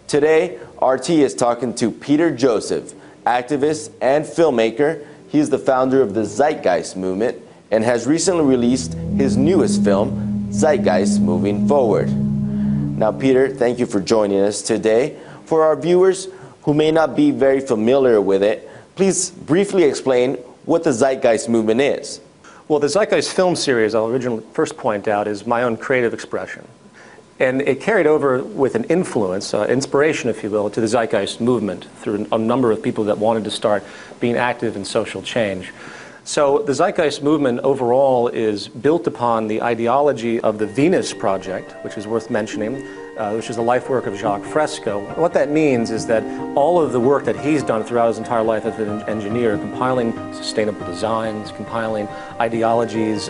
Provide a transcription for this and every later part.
Today, RT is talking to Peter Joseph, activist and filmmaker. He's the founder of the Zeitgeist movement and has recently released his newest film, Zeitgeist Moving Forward. Now, Peter, thank you for joining us today. For our viewers who may not be very familiar with it, please briefly explain what the Zeitgeist movement is. Well, the Zeitgeist film series, I'll originally first point out, is my own creative expression. And it carried over with an influence, inspiration, if you will, to the Zeitgeist movement through a number of people that wanted to start being active in social change. So the Zeitgeist movement overall is built upon the ideology of the Venus Project, which is worth mentioning, which is the life work of Jacques Fresco. What that means is that all of the work that he's done throughout his entire life as an engineer, compiling sustainable designs, compiling ideologies,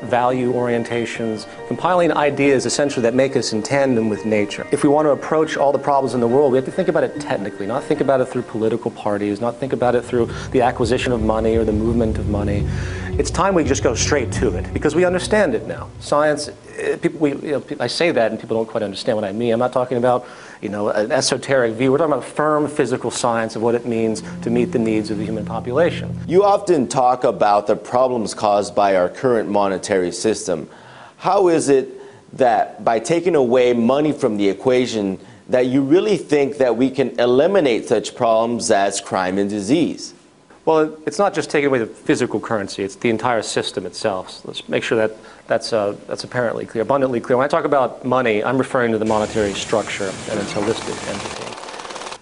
value orientations, compiling ideas essentially that make us in tandem with nature. If we want to approach all the problems in the world, we have to think about it technically, not think about it through political parties, not think about it through the acquisition of money or the movement of money. It's time we just go straight to it because we understand it now. Science, I say that and people don't quite understand what I mean. I'm not talking about an esoteric view. We're talking about firm physical science of what it means to meet the needs of the human population. You often talk about the problems caused by our current monetary system. How is it that by taking away money from the equation that you really think that we can eliminate such problems as crime and disease? Well, it's not just taking away the physical currency, it's the entire system itself. So let's make sure that's apparently clear, abundantly clear. When I talk about money, I'm referring to the monetary structure and its holistic entity.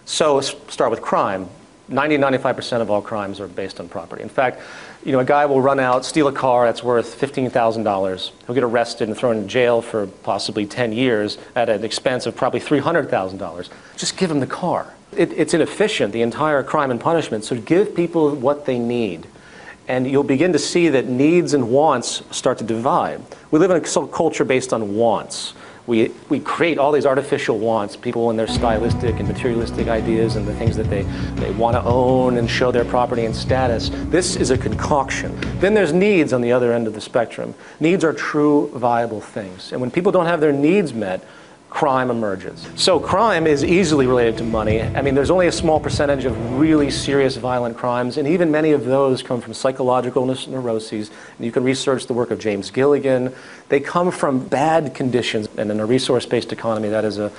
So let's start with crime. 90–95% of all crimes are based on property. In fact, a guy will run out, steal a car that's worth $15,000. He'll get arrested and thrown in jail for possibly 10 years at an expense of probably $300,000. Just give him the car. It's inefficient, the entire crime and punishment, so give people what they need. And you'll begin to see that needs and wants start to divide. We live in a culture based on wants. We create all these artificial wants, people and their stylistic and materialistic ideas and the things that they want to own and show their property and status. This is a concoction. Then there's needs on the other end of the spectrum. Needs are true, viable things. And when people don't have their needs met, crime emerges. So crime is easily related to money. I mean, there's only a small percentage of really serious violent crimes, and even many of those come from psychological neuroses. And you can research the work of James Gilligan. They come from bad conditions, and in a resource-based economy, that is a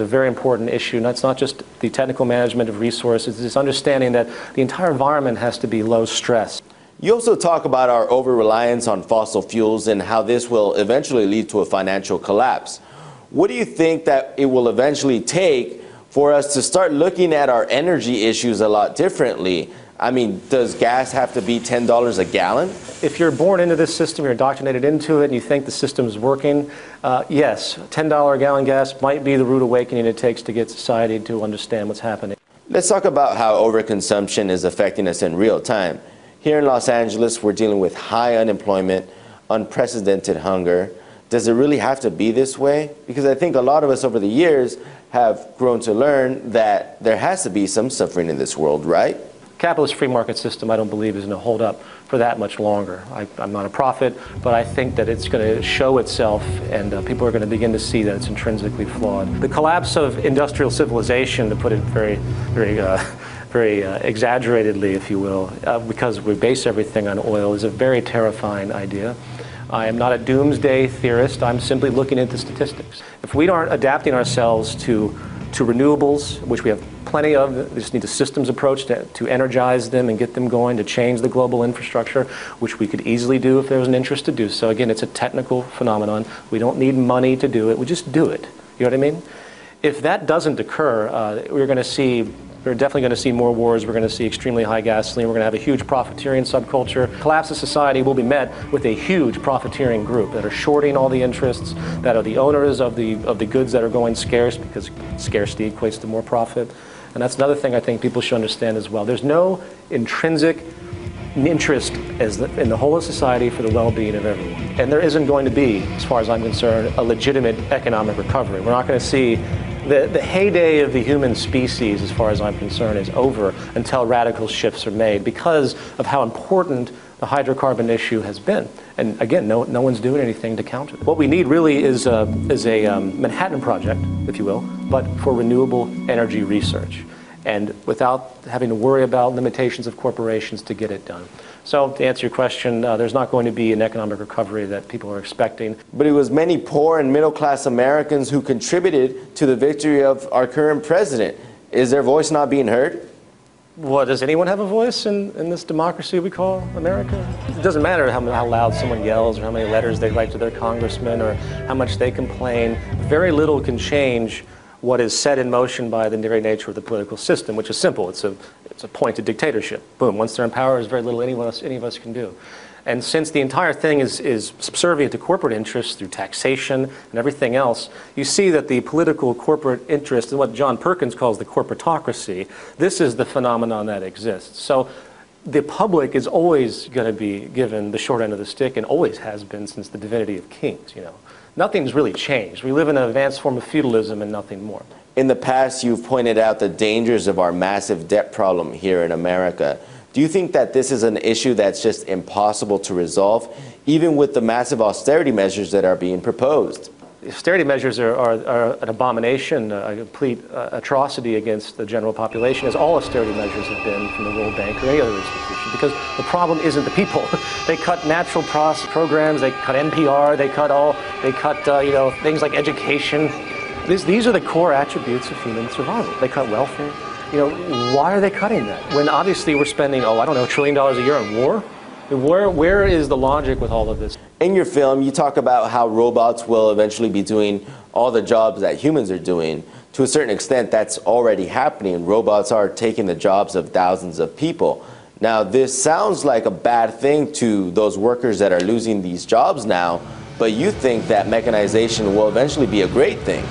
very important issue. And that's not just the technical management of resources, it's understanding that the entire environment has to be low stress. You also talk about our over-reliance on fossil fuels and how this will eventually lead to a financial collapse. What do you think that it will eventually take for us to start looking at our energy issues a lot differently? I mean, does gas have to be $10 a gallon? If you're born into this system, you're indoctrinated into it, and you think the system is working, yes, $10 a gallon gas might be the rude awakening it takes to get society to understand what's happening. Let's talk about how overconsumption is affecting us in real time. Here in Los Angeles, we're dealing with high unemployment, unprecedented hunger. Does it really have to be this way? Because I think a lot of us over the years have grown to learn that there has to be some suffering in this world, right? Capitalist free market system, I don't believe, is going to hold up for that much longer. I'm not a prophet, but I think that it's going to show itself, and people are going to begin to see that it's intrinsically flawed. The collapse of industrial civilization, to put it very exaggeratedly, if you will, because we base everything on oil, is a very terrifying idea. I am not a doomsday theorist. I'm simply looking at the statistics. If we aren't adapting ourselves to renewables, which we have plenty of, we just need a systems approach to energize them and get them going, to change the global infrastructure, which we could easily do if there was an interest to do so. Again, it's a technical phenomenon. We don't need money to do it. We just do it. You know what I mean? If that doesn't occur, we're definitely going to see more wars. We're going to see extremely high gasoline. We're going to have a huge profiteering subculture. Collapse of society will be met with a huge profiteering group that are shorting all the interests, that are the owners of the goods that are going scarce, because scarcity equates to more profit. And that's another thing I think people should understand as well. There's no intrinsic interest in the whole of society for the well-being of everyone. And there isn't going to be, as far as I'm concerned, a legitimate economic recovery. We're not going to see the heyday of the human species, as far as I'm concerned, is over until radical shifts are made because of how important the hydrocarbon issue has been. And again, no one's doing anything to counter it. What we need really is a Manhattan Project, if you will, but for renewable energy research, and without having to worry about limitations of corporations to get it done. So to answer your question, there's not going to be an economic recovery that people are expecting. But it was many poor and middle-class Americans who contributed to the victory of our current president. Is their voice not being heard? Well, does anyone have a voice in this democracy we call America? It doesn't matter how loud someone yells or how many letters they write to their congressman or how much they complain. Very little can change what is set in motion by the very nature of the political system, which is simple. It's a pointed dictatorship. Boom. Once they're in power, there's very little any of us can do. And since the entire thing is subservient to corporate interests through taxation and everything else, you see that the political corporate interest, and what John Perkins calls the corporatocracy, this is the phenomenon that exists. So the public is always going to be given the short end of the stick, and always has been since the divinity of kings, you know. Nothing's really changed. We live in an advanced form of feudalism and nothing more. In the past, you've pointed out the dangers of our massive debt problem here in America. Do you think that this is an issue that's just impossible to resolve, even with the massive austerity measures that are being proposed? Austerity measures are an abomination, a complete atrocity against the general population, as all austerity measures have been from the World Bank or any other institution, because the problem isn't the people. They cut natural programs, they cut NPR, they cut things like education. These are the core attributes of human survival. They cut welfare. You know, why are they cutting that? When obviously we're spending, $1 trillion a year on war? Where is the logic with all of this? In your film, you talk about how robots will eventually be doing all the jobs that humans are doing. To a certain extent, that's already happening. Robots are taking the jobs of thousands of people. Now, this sounds like a bad thing to those workers that are losing these jobs now, but you think that mechanization will eventually be a great thing.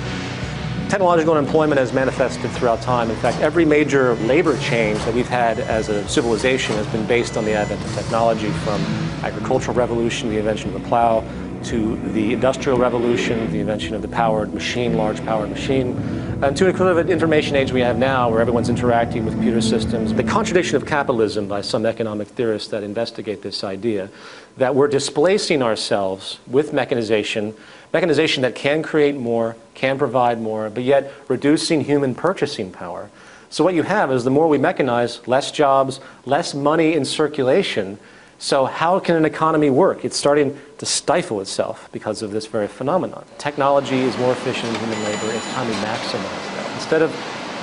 Technological unemployment has manifested throughout time. In fact, every major labor change that we've had as a civilization has been based on the advent of technology, from agricultural revolution, the invention of the plow, to the industrial revolution, the invention of the powered machine, large powered machine, and to an information age we have now where everyone's interacting with computer systems. The contradiction of capitalism by some economic theorists that investigate this idea that we're displacing ourselves with mechanization that can create more, can provide more, but yet reducing human purchasing power. So what you have is the more we mechanize, less jobs, less money in circulation. So how can an economy work? It's starting to stifle itself because of this very phenomenon. Technology is more efficient than human labor. It's time we maximize that. Instead of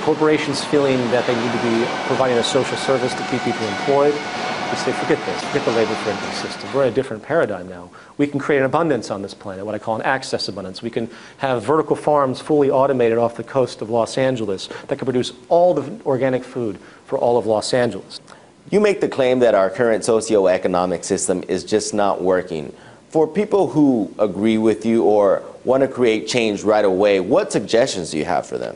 corporations feeling that they need to be providing a social service to keep people employed, we say, forget this, forget the labor for income system. We're in a different paradigm now. We can create an abundance on this planet, what I call an access abundance. We can have vertical farms fully automated off the coast of Los Angeles that can produce all the organic food for all of Los Angeles. You make the claim that our current socioeconomic system is just not working. For people who agree with you or want to create change right away, what suggestions do you have for them?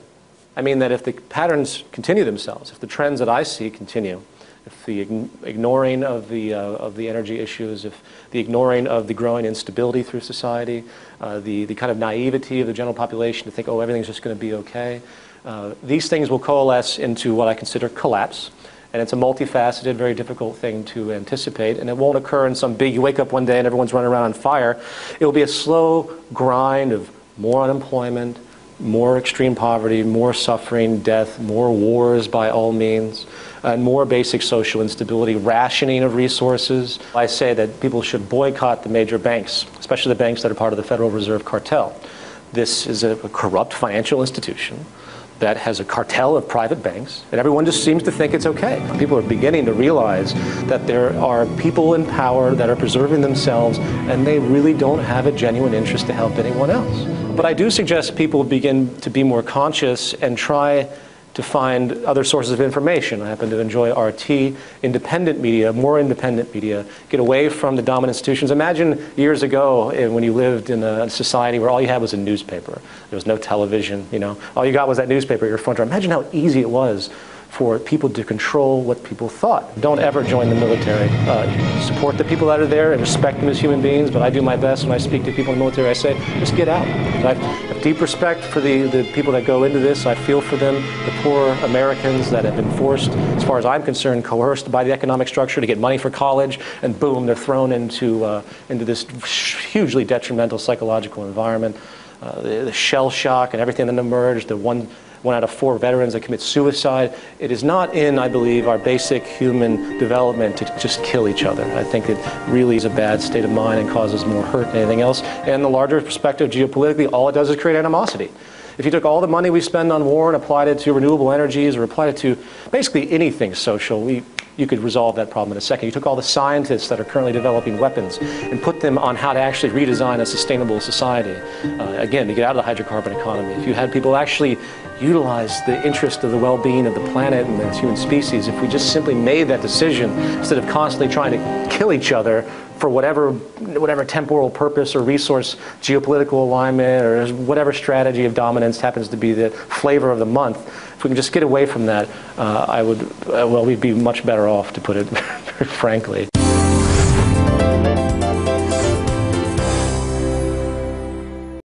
I mean that if the patterns continue themselves, if the trends that I see continue, if the ignoring of the energy issues, if the ignoring of the growing instability through society, the kind of naivety of the general population to think, oh, everything's just going to be okay, these things will coalesce into what I consider collapse. And it's a multifaceted, very difficult thing to anticipate. And it won't occur in some big, you wake up one day and everyone's running around on fire. It will be a slow grind of more unemployment, more extreme poverty, more suffering, death, more wars by all means, and more basic social instability, rationing of resources. I say that people should boycott the major banks, especially the banks that are part of the Federal Reserve cartel. This is a corrupt financial institution that has a cartel of private banks, and everyone just seems to think it's okay. People are beginning to realize that there are people in power that are preserving themselves, and they really don't have a genuine interest to help anyone else. But I do suggest people begin to be more conscious and try to find other sources of information. I happen to enjoy RT, independent media, more independent media, get away from the dominant institutions. Imagine years ago when you lived in a society where all you had was a newspaper. There was no television, you know. All you got was that newspaper at your front door. Imagine how easy it was for people to control what people thought. Don't ever join the military. Support the people that are there and respect them as human beings, but I do my best when I speak to people in the military. I say, just get out. I have deep respect for the people that go into this. I feel for them, the poor Americans that have been forced, as far as I'm concerned, coerced by the economic structure to get money for college, and boom, they're thrown into this hugely detrimental psychological environment. The shell shock and everything that emerged, the one out of 4 veterans that commit suicide. It is not in, I believe, our basic human development to just kill each other. I think it really is a bad state of mind and causes more hurt than anything else. And the larger perspective, geopolitically, all it does is create animosity. If you took all the money we spend on war and applied it to renewable energies or applied it to basically anything social, you could resolve that problem in a second. You took all the scientists that are currently developing weapons and put them on how to actually redesign a sustainable society. Again, to get out of the hydrocarbon economy. If you had people actually utilize the interest of the well-being of the planet and the human species, if we just simply made that decision instead of constantly trying to kill each other for whatever temporal purpose or resource, geopolitical alignment, or whatever strategy of dominance happens to be the flavor of the month, if we can just get away from that, we'd be much better off, to put it frankly.